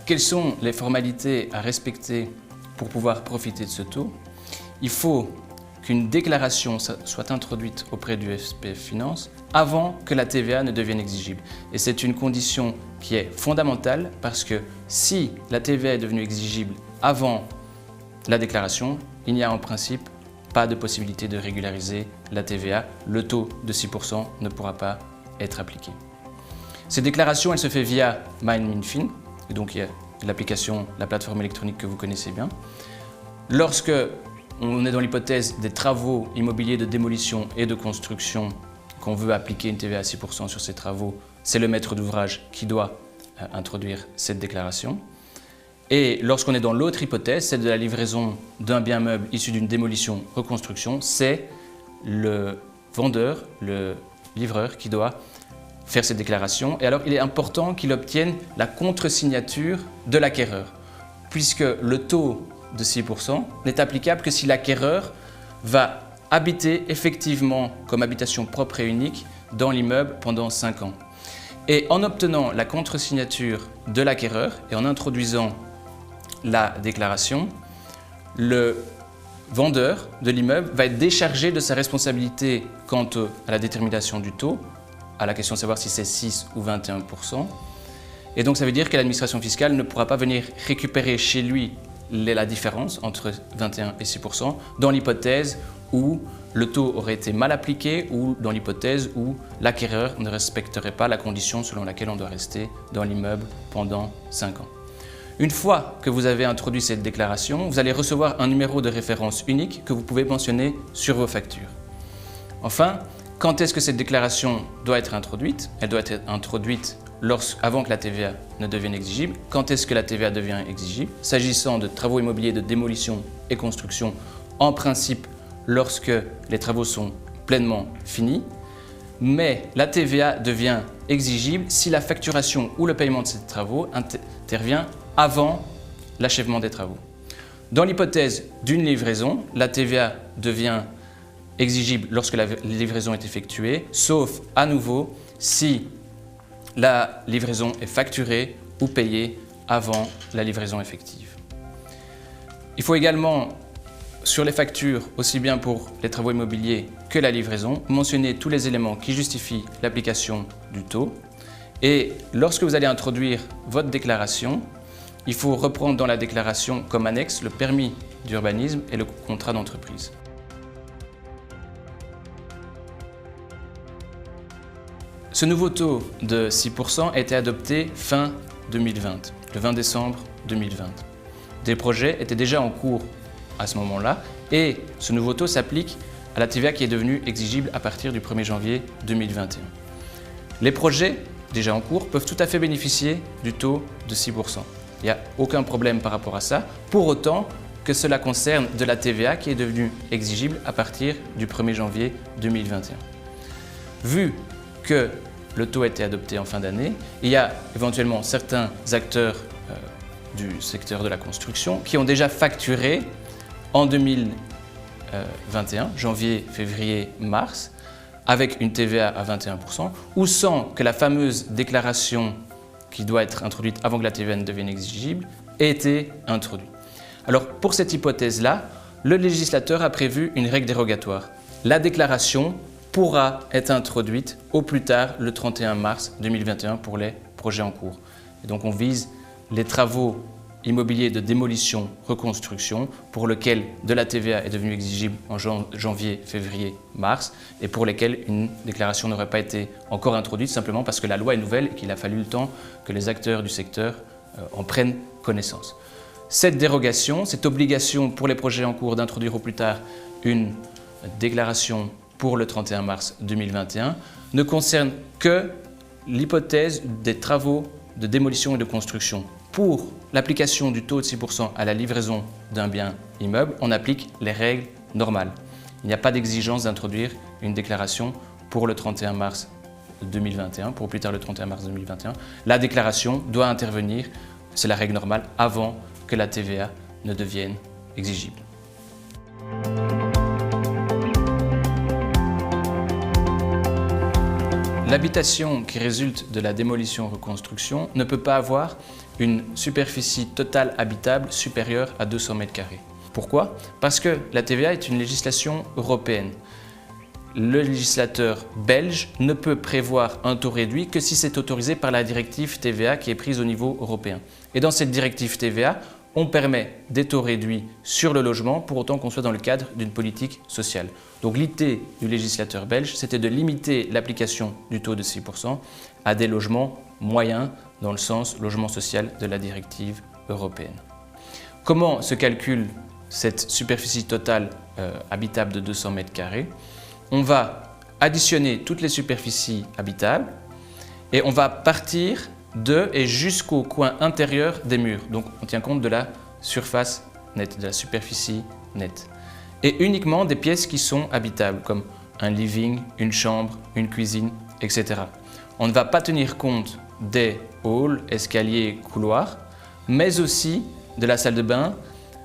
Quelles sont les formalités à respecter pour pouvoir profiter de ce taux? Il faut qu'une déclaration soit introduite auprès du SPF Finance avant que la TVA ne devienne exigible. Et c'est une condition qui est fondamentale parce que si la TVA est devenue exigible avant la déclaration, il n'y a en principe pas de possibilité de régulariser la TVA. Le taux de 6% ne pourra pas être appliqué. Cette déclaration, elle se fait via MyMinFin, et donc il y a l'application, la plateforme électronique que vous connaissez bien. Lorsque on est dans l'hypothèse des travaux immobiliers de démolition et de construction, qu'on veut appliquer une TVA à 6% sur ces travaux, c'est le maître d'ouvrage qui doit introduire cette déclaration. Et lorsqu'on est dans l'autre hypothèse, celle de la livraison d'un bien meuble issu d'une démolition-reconstruction, c'est le vendeur, le livreur qui doit faire cette déclaration. Et alors, il est important qu'il obtienne la contre-signature de l'acquéreur, puisque le taux de 6% n'est applicable que si l'acquéreur va habiter effectivement comme habitation propre et unique dans l'immeuble pendant 5 ans. Et en obtenant la contre-signature de l'acquéreur et en introduisant la déclaration, le vendeur de l'immeuble va être déchargé de sa responsabilité quant à la détermination du taux, à la question de savoir si c'est 6 ou 21%. Et donc ça veut dire que l'administration fiscale ne pourra pas venir récupérer chez lui la différence entre 21 et 6% dans l'hypothèse où le taux aurait été mal appliqué ou dans l'hypothèse où l'acquéreur ne respecterait pas la condition selon laquelle on doit rester dans l'immeuble pendant 5 ans. Une fois que vous avez introduit cette déclaration, vous allez recevoir un numéro de référence unique que vous pouvez mentionner sur vos factures. Enfin, quand est-ce que cette déclaration doit être introduite? Elle doit être introduite avant que la TVA ne devienne exigible. Quand est-ce que la TVA devient exigible? S'agissant de travaux immobiliers de démolition et construction, en principe, lorsque les travaux sont pleinement finis. Mais la TVA devient exigible si la facturation ou le paiement de ces travaux intervient avant l'achèvement des travaux. Dans l'hypothèse d'une livraison, la TVA devient exigible lorsque la livraison est effectuée, sauf à nouveau si la livraison est facturée ou payée avant la livraison effective. Il faut également, sur les factures, aussi bien pour les travaux immobiliers que la livraison, mentionner tous les éléments qui justifient l'application du taux. Et lorsque vous allez introduire votre déclaration, il faut reprendre dans la déclaration comme annexe le permis d'urbanisme et le contrat d'entreprise. Ce nouveau taux de 6% a été adopté fin 2020, le 20 décembre 2020. Des projets étaient déjà en cours à ce moment-là et ce nouveau taux s'applique à la TVA qui est devenue exigible à partir du 1er janvier 2021. Les projets déjà en cours peuvent tout à fait bénéficier du taux de 6%. Il n'y a aucun problème par rapport à ça, pour autant que cela concerne de la TVA qui est devenue exigible à partir du 1er janvier 2021. Vu que le taux a été adopté en fin d'année, il y a éventuellement certains acteurs du secteur de la construction qui ont déjà facturé en 2021, janvier, février, mars, avec une TVA à 21% ou sans que la fameuse déclaration qui doit être introduite avant que la TVA ne devienne exigible ait été introduite. Alors pour cette hypothèse-là, le législateur a prévu une règle dérogatoire. La déclaration pourra être introduite au plus tard le 31 mars 2021 pour les projets en cours. Et donc on vise les travaux immobiliers de démolition, reconstruction, pour lesquels de la TVA est devenue exigible en janvier, février, mars, et pour lesquels une déclaration n'aurait pas été encore introduite, simplement parce que la loi est nouvelle et qu'il a fallu le temps que les acteurs du secteur en prennent connaissance. Cette dérogation, cette obligation pour les projets en cours d'introduire au plus tard une déclaration pour le 31 mars 2021, ne concerne que l'hypothèse des travaux de démolition et de construction. Pour l'application du taux de 6% à la livraison d'un bien immeuble, on applique les règles normales. Il n'y a pas d'exigence d'introduire une déclaration pour le 31 mars 2021, pour plus tard le 31 mars 2021. La déclaration doit intervenir, c'est la règle normale, avant que la TVA ne devienne exigible. L'habitation qui résulte de la démolition-reconstruction ne peut pas avoir une superficie totale habitable supérieure à 200 m². Pourquoi? Parce que la TVA est une législation européenne. Le législateur belge ne peut prévoir un taux réduit que si c'est autorisé par la directive TVA qui est prise au niveau européen. Et dans cette directive TVA, on permet des taux réduits sur le logement pour autant qu'on soit dans le cadre d'une politique sociale. Donc l'idée du législateur belge, c'était de limiter l'application du taux de 6% à des logements moyens dans le sens logement social de la directive européenne. Comment se calcule cette superficie totale habitable de 200 m²? On va additionner toutes les superficies habitables et on va partir de et jusqu'au coin intérieur des murs. Donc on tient compte de la surface nette, de la superficie nette. Et uniquement des pièces qui sont habitables, comme un living, une chambre, une cuisine, etc. On ne va pas tenir compte des halls, escaliers, couloirs, mais aussi de la salle de bain,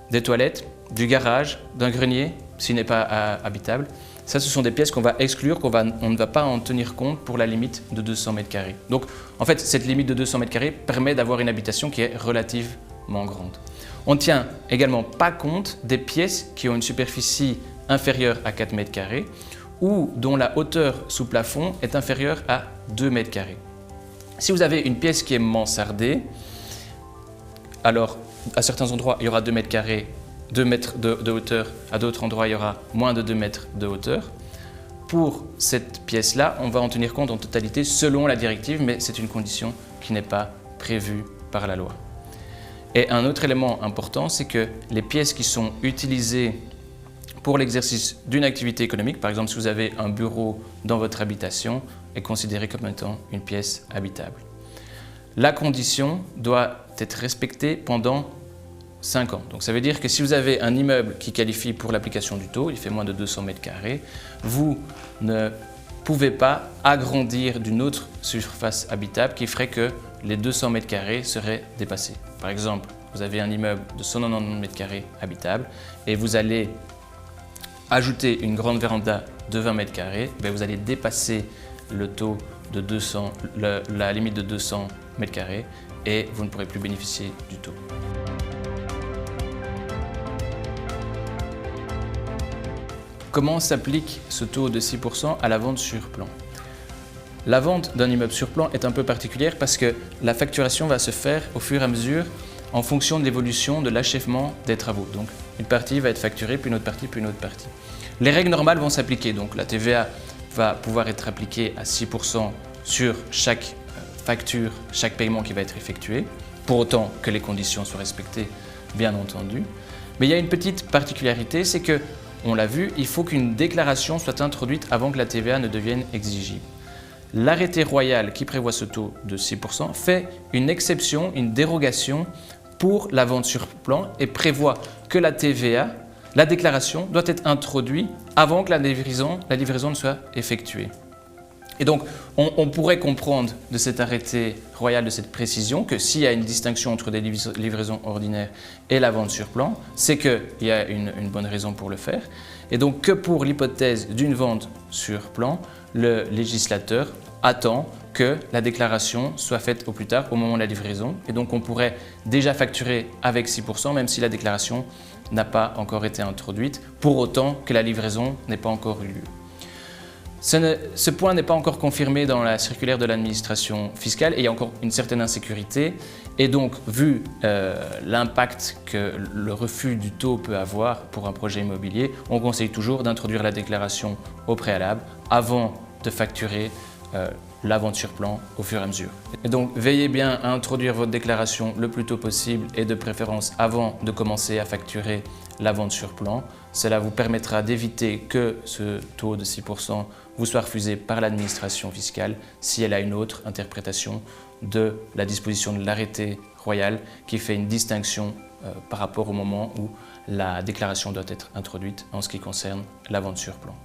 des toilettes, du garage, d'un grenier, s'il n'est pas habitable. Ça, ce sont des pièces qu'on va exclure, on ne va pas en tenir compte pour la limite de 200 m². Donc, en fait, cette limite de 200 m² permet d'avoir une habitation qui est relativement grande. On ne tient également pas compte des pièces qui ont une superficie inférieure à 4 m² ou dont la hauteur sous plafond est inférieure à 2 m². Si vous avez une pièce qui est mansardée, alors à certains endroits, il y aura 2 m², 2 mètres de hauteur, à d'autres endroits il y aura moins de 2 mètres de hauteur. Pour cette pièce-là, on va en tenir compte en totalité selon la directive, mais c'est une condition qui n'est pas prévue par la loi. Et un autre élément important, c'est que les pièces qui sont utilisées pour l'exercice d'une activité économique, par exemple si vous avez un bureau dans votre habitation, est considérée comme étant une pièce habitable. La condition doit être respectée pendant 5 ans. Donc ça veut dire que si vous avez un immeuble qui qualifie pour l'application du taux, il fait moins de 200 m², vous ne pouvez pas agrandir d'une autre surface habitable qui ferait que les 200 m² seraient dépassés. Par exemple, vous avez un immeuble de 190 m² habitable et vous allez ajouter une grande véranda de 20 m², vous allez dépasser le taux de 200, la limite de 200 m² et vous ne pourrez plus bénéficier du taux. Comment s'applique ce taux de 6% à la vente sur plan? La vente d'un immeuble sur plan est un peu particulière parce que la facturation va se faire au fur et à mesure en fonction de l'évolution de l'achèvement des travaux. Donc une partie va être facturée, puis une autre partie, puis une autre partie. Les règles normales vont s'appliquer, donc la TVA va pouvoir être appliquée à 6% sur chaque facture, chaque paiement qui va être effectué, pour autant que les conditions soient respectées, bien entendu. Mais il y a une petite particularité, c'est que on l'a vu, il faut qu'une déclaration soit introduite avant que la TVA ne devienne exigible. L'arrêté royal qui prévoit ce taux de 6% fait une exception, une dérogation pour la vente sur plan et prévoit que la TVA, la déclaration, doit être introduite avant que la livraison ne soit effectuée. Et donc, on pourrait comprendre de cet arrêté royal, de cette précision, que s'il y a une distinction entre des livraisons ordinaires et la vente sur plan, c'est qu'il y a une bonne raison pour le faire. Et donc, que pour l'hypothèse d'une vente sur plan, le législateur attend que la déclaration soit faite au plus tard, au moment de la livraison. Et donc, on pourrait déjà facturer avec 6%, même si la déclaration n'a pas encore été introduite, pour autant que la livraison n'ait pas encore eu lieu. Ce point n'est pas encore confirmé dans la circulaire de l'administration fiscale et il y a encore une certaine insécurité. Et donc, vu l'impact que le refus du taux peut avoir pour un projet immobilier, on conseille toujours d'introduire la déclaration au préalable avant de facturer la vente sur plan au fur et à mesure. Et donc, veillez bien à introduire votre déclaration le plus tôt possible et de préférence avant de commencer à facturer la vente sur plan. Cela vous permettra d'éviter que ce taux de 6% vous soit refusé par l'administration fiscale si elle a une autre interprétation de la disposition de l'arrêté royal qui fait une distinction par rapport au moment où la déclaration doit être introduite en ce qui concerne la vente sur plan.